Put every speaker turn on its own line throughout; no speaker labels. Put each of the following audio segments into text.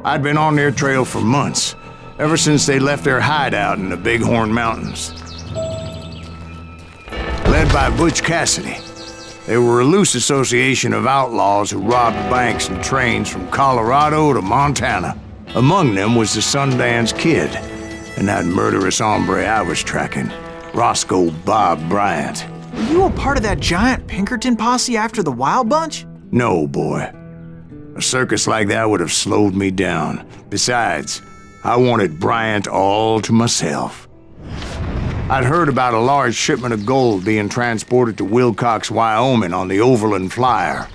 I'd been on their trail for months, ever since they left their hideout in the Bighorn Mountains. Led by Butch Cassidy, they were a loose association of outlaws who robbed banks and trains from Colorado to Montana. Among them was the Sundance Kid, and that murderous hombre I was tracking, Roscoe Bob Bryant.
Were you a part of that giant Pinkerton posse after the Wild Bunch?
No, boy. A circus like that would have slowed me down. Besides, I wanted Bryant all to myself. I'd heard about a large shipment of gold being transported to Wilcox, Wyoming on the Overland Flyer.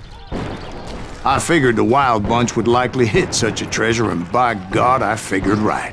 I figured the Wild Bunch would likely hit such a treasure, and by God, I figured right.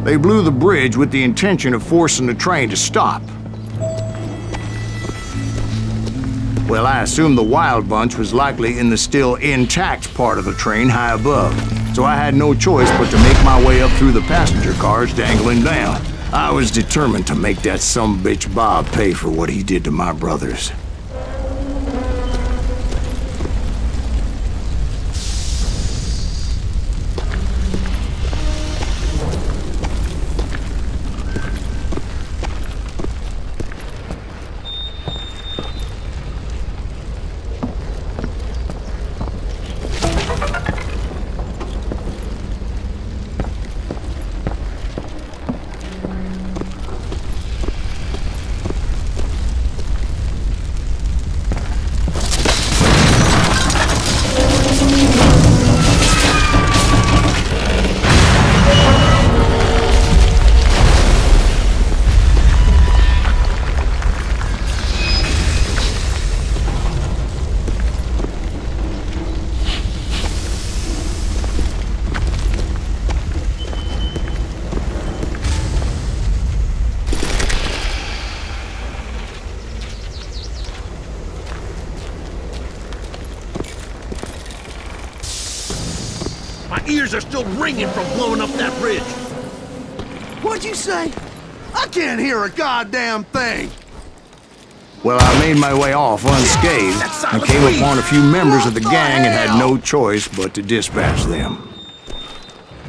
They blew the bridge with the intention of forcing the train to stop. Well, I assumed the Wild Bunch was likely in the still intact part of the train high above, so I had no choice but to make my way up through the passenger cars dangling down. I was determined to make that sumbitch Bob pay for what he did to my brothers.
Ears are still ringing from blowing up that bridge.
What'd you say? I can't hear a goddamn thing.
Well, I made my way off unscathed and came upon a few members of the gang and had no choice but to dispatch them.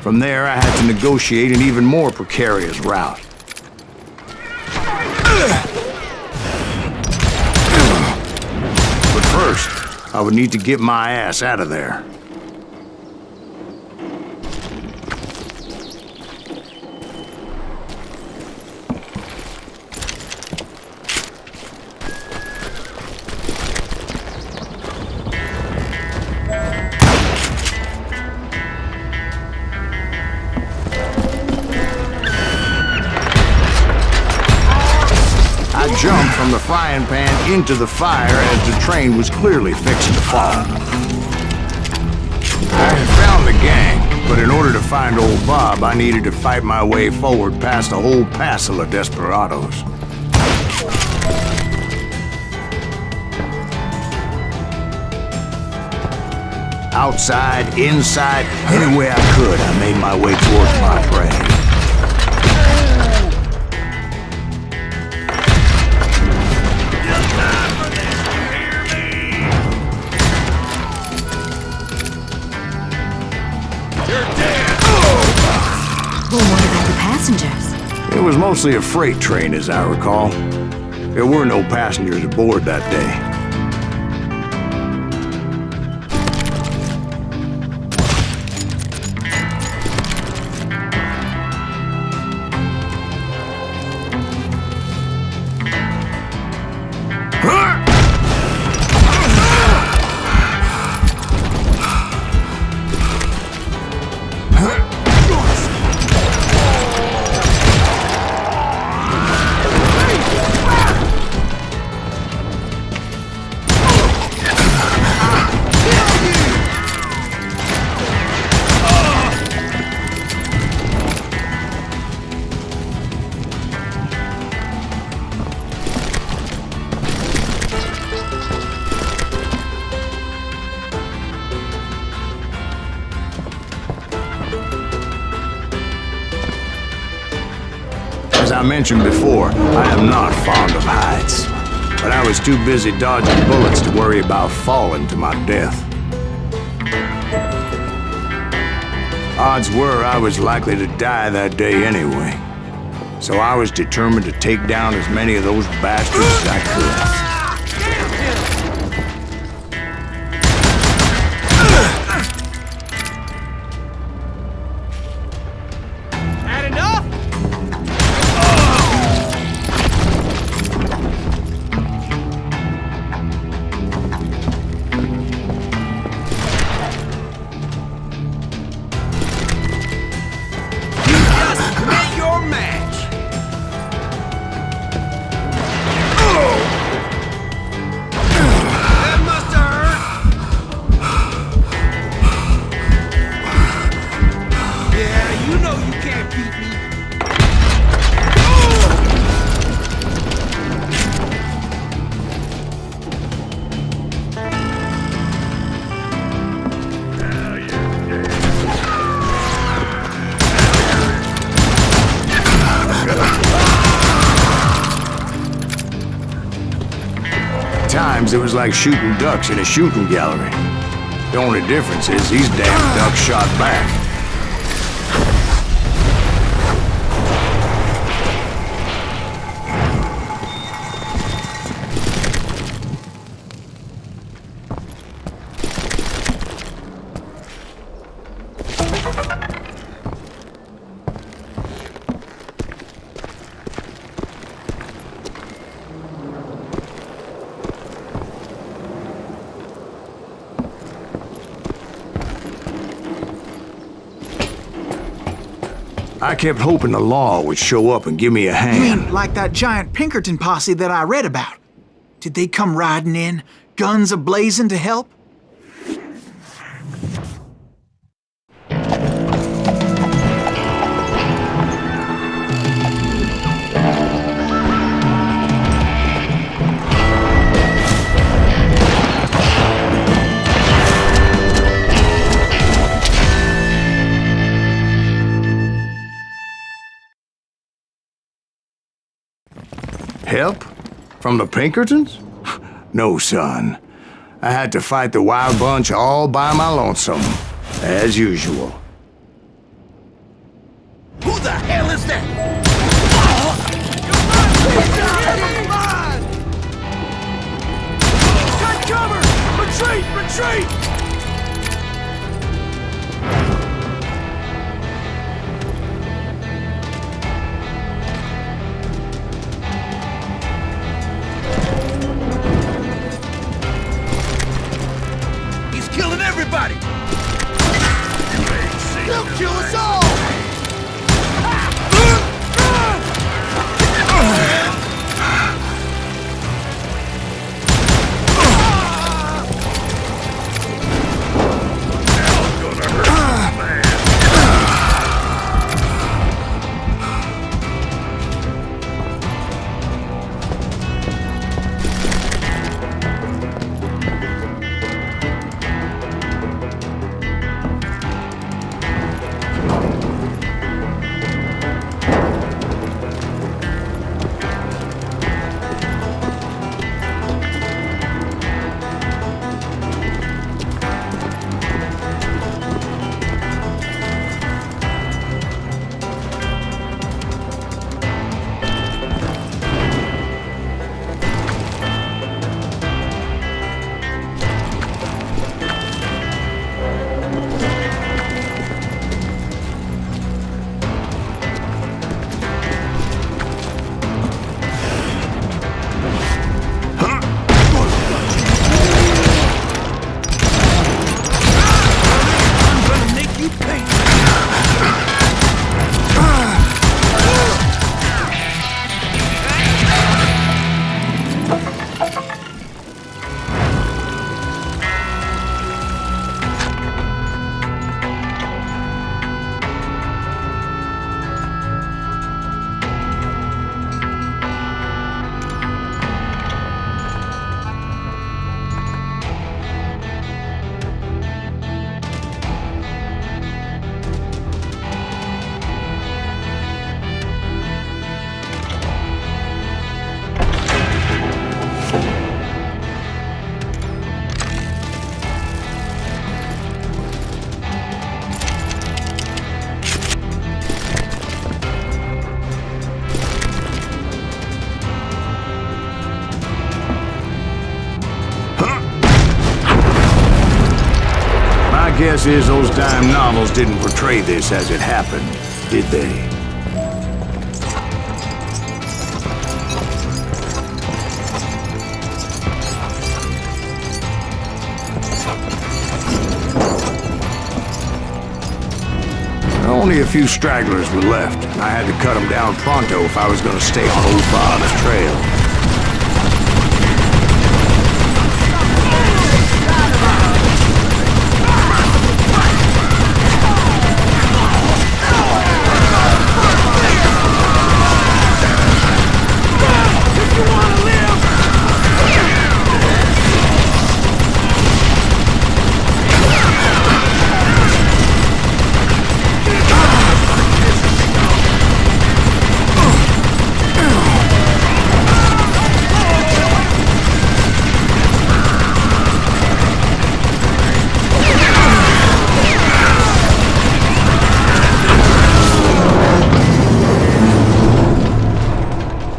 From there, I had to negotiate an even more precarious route. But first, I would need to get my ass out of there. Jumped from the frying pan into the fire as the train was clearly fixing to fall. I had found the gang, but in order to find old Bob, I needed to fight my way forward past a whole passel of desperados. Outside, inside, any way I could, I made my way towards my prey. It was mostly a freight train, as I recall. There were no passengers aboard that day. As I mentioned before, I am not fond of heights. But I was too busy dodging bullets to worry about falling to my death. Odds were I was likely to die that day anyway. So I was determined to take down as many of those bastards as I could. Times it was like shooting ducks in a shooting gallery. The only difference is these damn ducks shot back. I kept hoping the law would show up and give me a
You
hand.
mean like that giant Pinkerton posse that I read about? Did they come riding in, guns a-blazing to help?
Help? From the Pinkertons? No, son. I had to fight the wild bunch all by my lonesome, as usual.
Who the hell is that? Take cover! Retreat! Retreat! He's killing everybody! He'll kill us all!
guess is those dime novels didn't portray this as it happened, did they? Only a few stragglers were left, and I had to cut them down pronto if I was going to stay on old Bob's trail.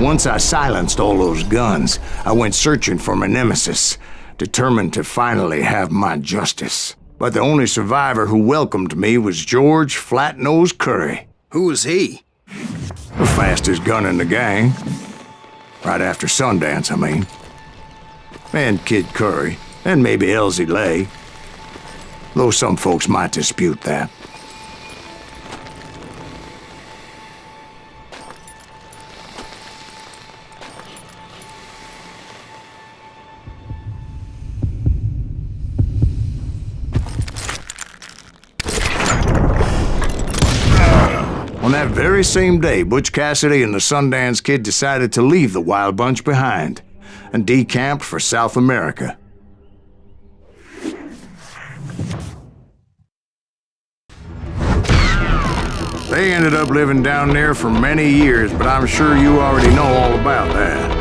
Once I silenced all those guns, I went searching for my nemesis, determined to finally have my justice. But the only survivor who welcomed me was George Flat-Nose Curry.
Who was he?
The fastest gun in the gang. Right after Sundance, I mean. And Kid Curry, and maybe Elsie Lay. Though some folks might dispute that. On that very same day, Butch Cassidy and the Sundance Kid decided to leave the Wild Bunch behind and decamped for South America. They ended up living down there for many years, but I'm sure you already know all about that.